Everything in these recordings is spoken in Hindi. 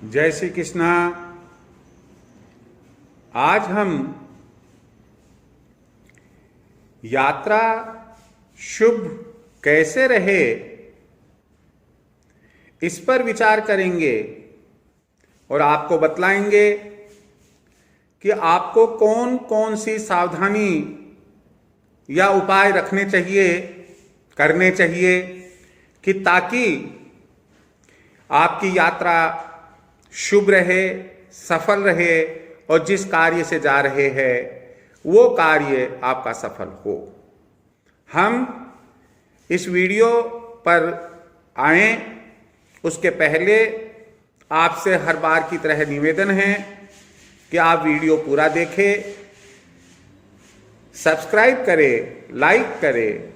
जय श्री कृष्णा। आज हम यात्रा शुभ कैसे रहे इस पर विचार करेंगे और आपको बतलाएंगे कि आपको कौन कौन सी सावधानी या उपाय रखने चाहिए, करने चाहिए कि ताकि आपकी यात्रा शुभ रहे, सफल रहे और जिस कार्य से जा रहे हैं वो कार्य आपका सफल हो। हम इस वीडियो पर आए उसके पहले आपसे हर बार की तरह निवेदन है कि आप वीडियो पूरा देखें, सब्सक्राइब करें, लाइक करें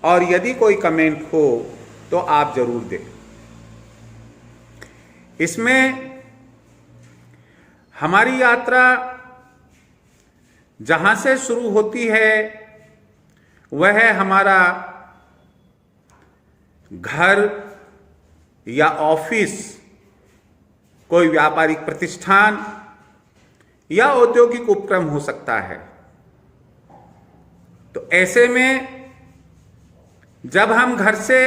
और यदि कोई कमेंट हो तो आप जरूर दें। इसमें हमारी यात्रा जहां से शुरू होती है वह है हमारा घर या ऑफिस, कोई व्यापारिक प्रतिष्ठान या औद्योगिक उपक्रम हो सकता है। तो ऐसे में जब हम घर से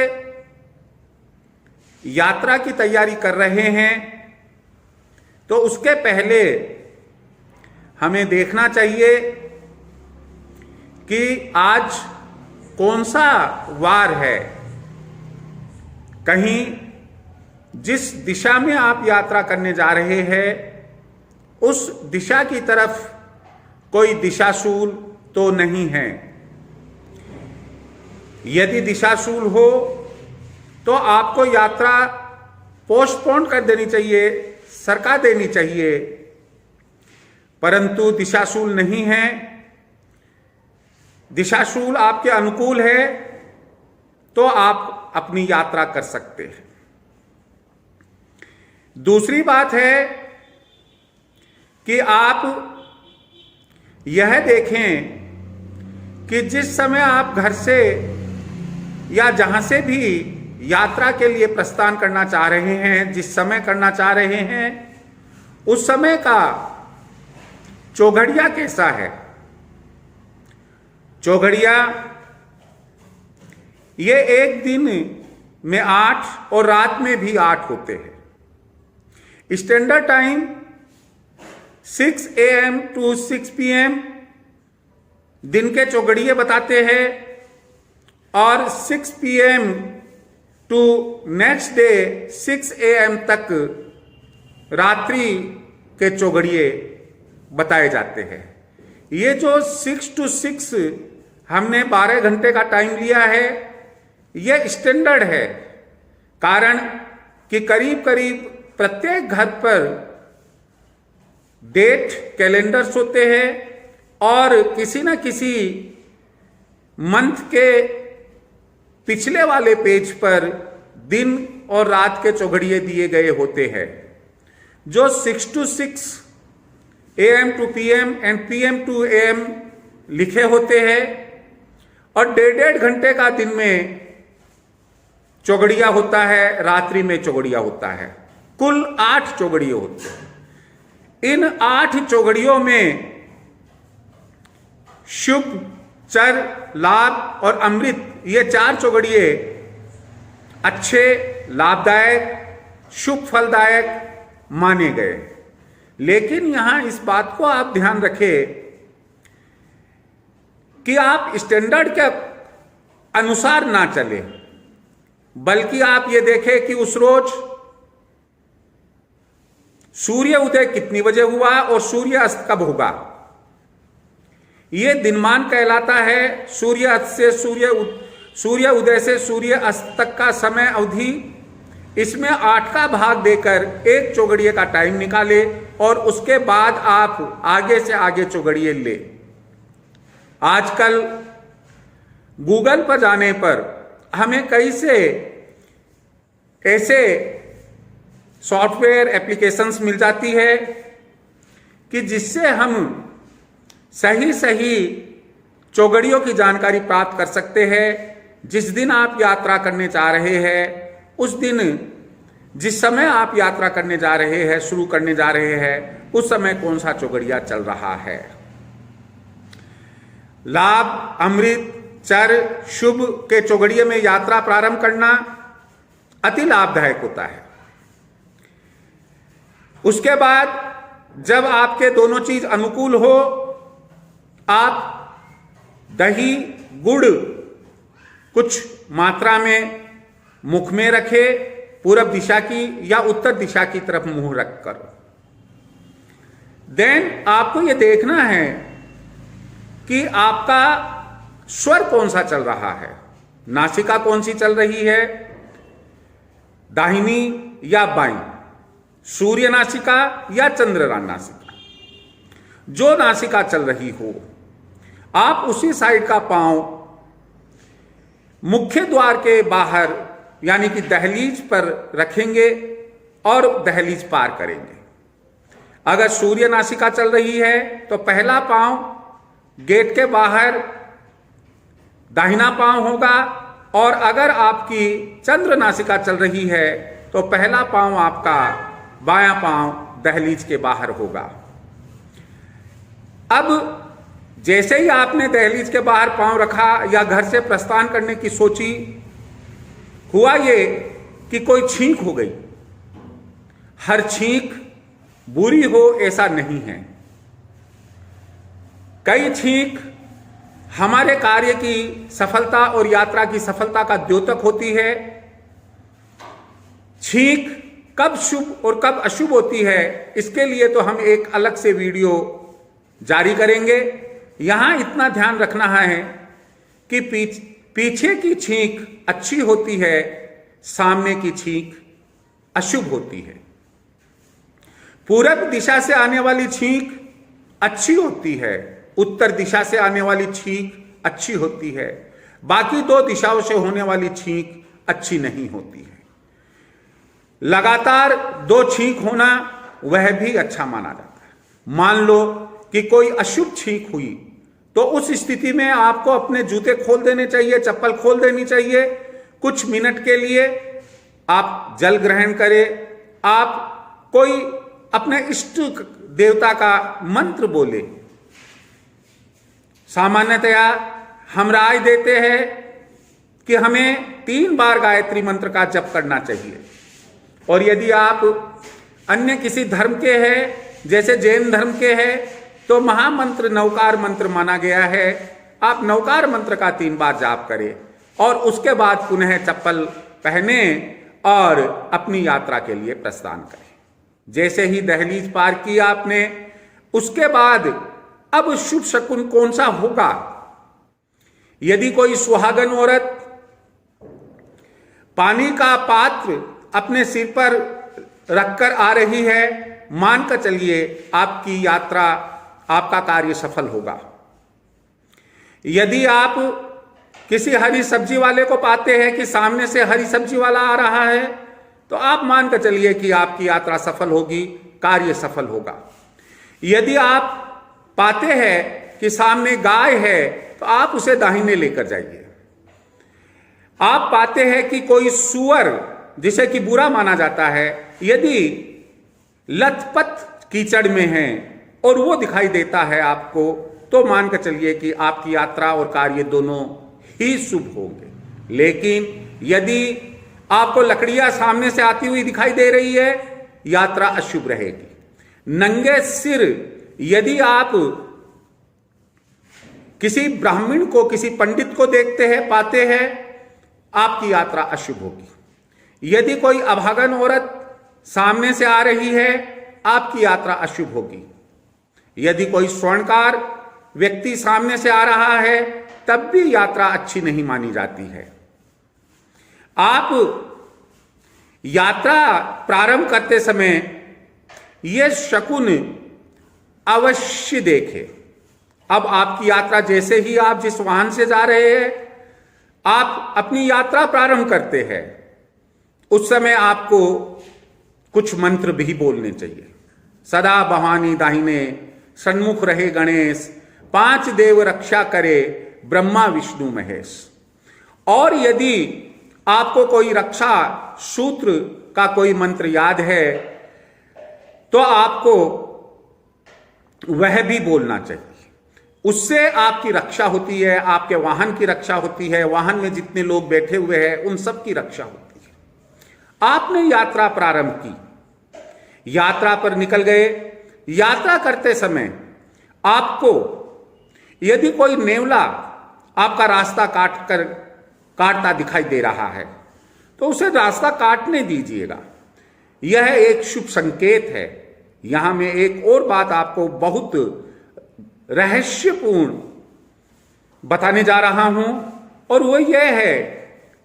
यात्रा की तैयारी कर रहे हैं तो उसके पहले हमें देखना चाहिए कि आज कौन सा वार है। कहीं जिस दिशा में आप यात्रा करने जा रहे हैं उस दिशा की तरफ कोई दिशाशूल तो नहीं है। यदि दिशाशूल हो तो आपको यात्रा पोस्टपोन कर देनी चाहिए, सरका देनी चाहिए। परंतु दिशाशूल नहीं है, दिशाशूल आपके अनुकूल है तो आप अपनी यात्रा कर सकते हैं। दूसरी बात है कि आप यह देखें कि जिस समय आप घर से या जहां से भी यात्रा के लिए प्रस्थान करना चाह रहे हैं, जिस समय करना चाह रहे हैं उस समय का चौघड़िया कैसा है। चौघड़िया ये एक दिन में 8 और रात में भी 8 होते हैं। Standard time 6 AM to 6 PM दिन के चौघड़िए बताते हैं और 6 PM to next day 6 AM तक रात्रि के चौघड़िए बताए जाते हैं। ये जो 6 to 6 हमने 12 घंटे का टाइम लिया है ये स्टैंडर्ड है, कारण कि करीब करीब प्रत्येक घर पर डेट कैलेंडर्स होते हैं और किसी न किसी मंथ के पिछले वाले पेज पर दिन और रात के चौघड़िए दिए गए होते हैं जो 6 to 6 AM to PM and PM to AM लिखे होते हैं और 1.5 घंटे का दिन में चौघड़िया होता है, रात्रि में चौघड़िया होता है। कुल 8 चौघड़िए होते हैं। इन 8 चौघड़ियों में शुभ, चर, लाभ और अमृत ये 4 चौघड़िए अच्छे, लाभदायक, शुभ फलदायक माने गए। लेकिन यहां इस बात को आप ध्यान रखें कि आप स्टैंडर्ड के अनुसार ना चले, बल्कि आप ये देखें कि उस रोज सूर्य उदय कितनी बजे हुआ और सूर्य अस्त कब होगा। ये दिनमान कहलाता है। सूर्य उदय से सूर्य अस्त तक का समय अवधि, इसमें 8 का भाग देकर एक चौघड़िए का टाइम निकाले और उसके बाद आप आगे से आगे चौघड़िए ले। आजकल गूगल पर जाने पर हमें कई से ऐसे सॉफ्टवेयर एप्लीकेशंस मिल जाती है कि जिससे हम सही सही चौघड़ियों की जानकारी प्राप्त कर सकते हैं। जिस दिन आप यात्रा करने जा रहे हैं उस दिन जिस समय आप यात्रा करने जा रहे हैं, शुरू करने जा रहे हैं, उस समय कौन सा चौगड़िया चल रहा है। लाभ, अमृत, चर, शुभ के चौगड़िए में यात्रा प्रारंभ करना अति लाभदायक होता है। उसके बाद जब आपके दोनों चीज अनुकूल हो, आप दही गुड़ कुछ मात्रा में मुख में रखे, पूरब दिशा की या उत्तर दिशा की तरफ मुंह रखकर। देन आपको यह देखना है कि आपका स्वर कौन सा चल रहा है, नासिका कौन सी चल रही है, दाहिनी या बाईं, सूर्य नासिका या चंद्र नासिका। जो नासिका चल रही हो, आप उसी साइड का पांव मुख्य द्वार के बाहर यानी कि दहलीज पर रखेंगे और दहलीज पार करेंगे। अगर सूर्य नासिका चल रही है तो पहला पांव गेट के बाहर दाहिना पांव होगा, और अगर आपकी चंद्र नासिका चल रही है तो पहला पांव आपका बायां पांव दहलीज के बाहर होगा। अब जैसे ही आपने दहलीज के बाहर पांव रखा या घर से प्रस्थान करने की सोची, हुआ ये कि कोई छींक हो गई। हर छींक बुरी हो ऐसा नहीं है। कई छींक हमारे कार्य की सफलता और यात्रा की सफलता का द्योतक होती है। छींक कब शुभ और कब अशुभ होती है, इसके लिए तो हम एक अलग से वीडियो जारी करेंगे। यहां इतना ध्यान रखना है कि पीछे की छींक अच्छी होती है, सामने की छींक अशुभ होती है। पूरब दिशा से आने वाली छींक अच्छी होती है, उत्तर दिशा से आने वाली छींक अच्छी होती है, बाकी दो दिशाओं से होने वाली छींक अच्छी नहीं होती है। लगातार दो छींक होना वह भी अच्छा माना जाता है। मान लो कि कोई अशुभ छींक हुई तो उस स्थिति में आपको अपने जूते खोल देने चाहिए, चप्पल खोल देनी चाहिए। कुछ मिनट के लिए आप जल ग्रहण करें, आप कोई अपने इष्ट देवता का मंत्र बोले। सामान्यतया हम राय देते हैं कि हमें 3 बार गायत्री मंत्र का जप करना चाहिए, और यदि आप अन्य किसी धर्म के हैं, जैसे जैन धर्म के हैं, तो महामंत्र नवकार मंत्र माना गया है। आप नवकार मंत्र का 3 बार जाप करें और उसके बाद पुनः चप्पल पहने और अपनी यात्रा के लिए प्रस्थान करें। जैसे ही दहलीज पार की आपने, उसके बाद अब शुभ शकुन कौन सा होगा। यदि कोई सुहागन औरत पानी का पात्र अपने सिर पर रखकर आ रही है, मानकर चलिए आपकी यात्रा, आपका कार्य सफल होगा। यदि आप किसी हरी सब्जी वाले को पाते हैं कि सामने से हरी सब्जी वाला आ रहा है, तो आप मानकर चलिए कि आपकी यात्रा सफल होगी, कार्य सफल होगा। यदि आप पाते हैं कि सामने गाय है, तो आप उसे दाहिने लेकर जाइए। आप पाते हैं कि कोई सूअर, जिसे कि बुरा माना जाता है, यदि लथपथ कीचड़ में है और वो दिखाई देता है आपको, तो मानकर चलिए कि आपकी यात्रा और कार्य दोनों ही शुभ होंगे। लेकिन यदि आपको लकड़ियां सामने से आती हुई दिखाई दे रही है, यात्रा अशुभ रहेगी। नंगे सिर यदि आप किसी ब्राह्मण को, किसी पंडित को देखते हैं, पाते हैं, आपकी यात्रा अशुभ होगी। यदि कोई अभागन औरत सामने से आ रही है, आपकी यात्रा अशुभ होगी। यदि कोई स्वर्णकार व्यक्ति सामने से आ रहा है, तब भी यात्रा अच्छी नहीं मानी जाती है। आप यात्रा प्रारंभ करते समय यह शकुन अवश्य देखें। अब आपकी यात्रा, जैसे ही आप जिस वाहन से जा रहे हैं, आप अपनी यात्रा प्रारंभ करते हैं, उस समय आपको कुछ मंत्र भी बोलने चाहिए। सदा भवानी दाहिने, सन्मुख रहे गणेश, 5 देव रक्षा करे, ब्रह्मा विष्णु महेश। और यदि आपको कोई रक्षा सूत्र का कोई मंत्र याद है तो आपको वह भी बोलना चाहिए। उससे आपकी रक्षा होती है, आपके वाहन की रक्षा होती है, वाहन में जितने लोग बैठे हुए हैं उन सब की रक्षा होती है। आपने यात्रा प्रारंभ की, यात्रा पर निकल गए। यात्रा करते समय आपको यदि कोई नेवला आपका रास्ता काटता दिखाई दे रहा है तो उसे रास्ता काटने दीजिएगा। यह एक शुभ संकेत है। यहां मैं एक और बात आपको बहुत रहस्यपूर्ण बताने जा रहा हूं, और वो यह है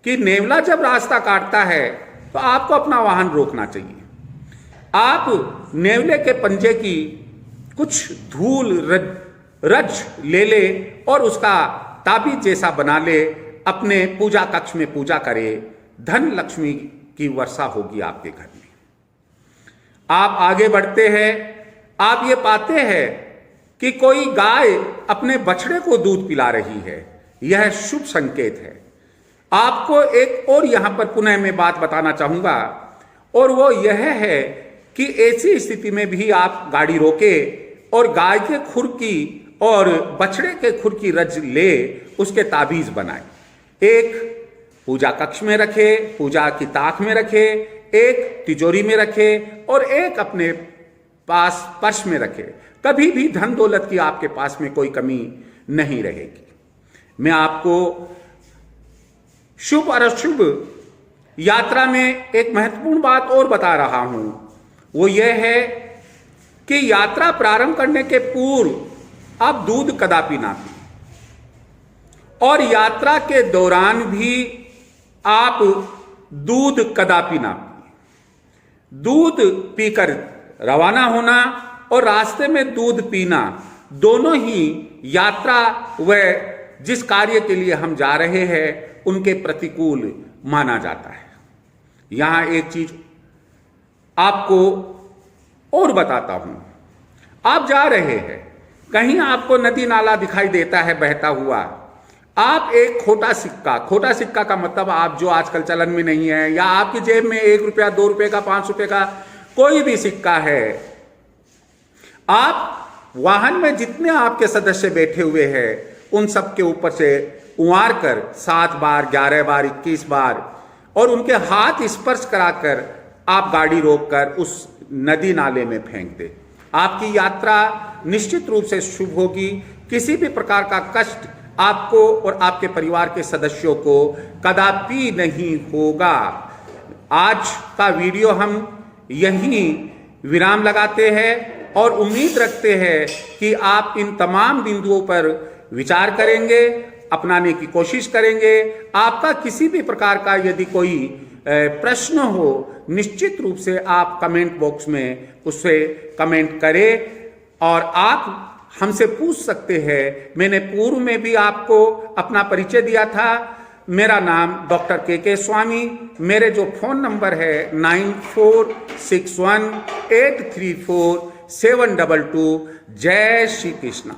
कि नेवला जब रास्ता काटता है तो आपको अपना वाहन रोकना चाहिए। आप नेवले के पंजे की कुछ धूल रज ले और उसका ताबीज जैसा बना ले, अपने पूजा कक्ष में पूजा करे, धन लक्ष्मी की वर्षा होगी आपके घर में। आप आगे बढ़ते हैं, आप ये पाते हैं कि कोई गाय अपने बछड़े को दूध पिला रही है। यह शुभ संकेत है। आपको एक और यहां पर पुनः मैं बात बताना चाहूंगा, और वो यह है कि ऐसी स्थिति में भी आप गाड़ी रोके और गाय के खुर की और बछड़े के खुर की रज ले उसके ताबीज बनाए। एक पूजा कक्ष में रखे, पूजा की ताक में रखे, एक तिजोरी में रखे और एक अपने पास पर्स में रखे। कभी भी धन दौलत की आपके पास में कोई कमी नहीं रहेगी। मैं आपको शुभ और अशुभ यात्रा में एक महत्वपूर्ण बात और बता रहा हूं, वो यह है कि यात्रा प्रारंभ करने के पूर्व आप दूध कदापि ना पिए, और यात्रा के दौरान भी आप दूध कदापि ना पिए। दूध पीकर रवाना होना और रास्ते में दूध पीना दोनों ही यात्रा व जिस कार्य के लिए हम जा रहे हैं उनके प्रतिकूल माना जाता है। यहां एक चीज आपको और बताता हूं। आप जा रहे हैं, कहीं आपको नदी नाला दिखाई देता है बहता हुआ, आप एक खोटा सिक्का का मतलब आप जो आजकल चलन में नहीं है, या आपकी जेब में 1 रुपया 2 रुपये का 5 रुपये का कोई भी सिक्का है, आप वाहन में जितने आपके सदस्य बैठे हुए हैं उन सब के ऊपर से उंवार कर 7 बार 11 बार 21 बार और उनके हाथ स्पर्श कराकर आप गाड़ी रोककर उस नदी नाले में फेंक दे। आपकी यात्रा निश्चित रूप से शुभ होगी। किसी भी प्रकार का कष्ट आपको और आपके परिवार के सदस्यों को कदापि नहीं होगा। आज का वीडियो हम यहीं विराम लगाते हैं और उम्मीद रखते हैं कि आप इन तमाम बिंदुओं पर विचार करेंगे, अपनाने की कोशिश करेंगे। आपका किसी भी प्रकार का यदि कोई प्रश्न हो, निश्चित रूप से आप कमेंट बॉक्स में उससे कमेंट करें और आप हमसे पूछ सकते हैं। मैंने पूर्व में भी आपको अपना परिचय दिया था। मेरा नाम डॉक्टर के स्वामी। मेरे जो फोन नंबर है 9461834722। जय श्री कृष्णा।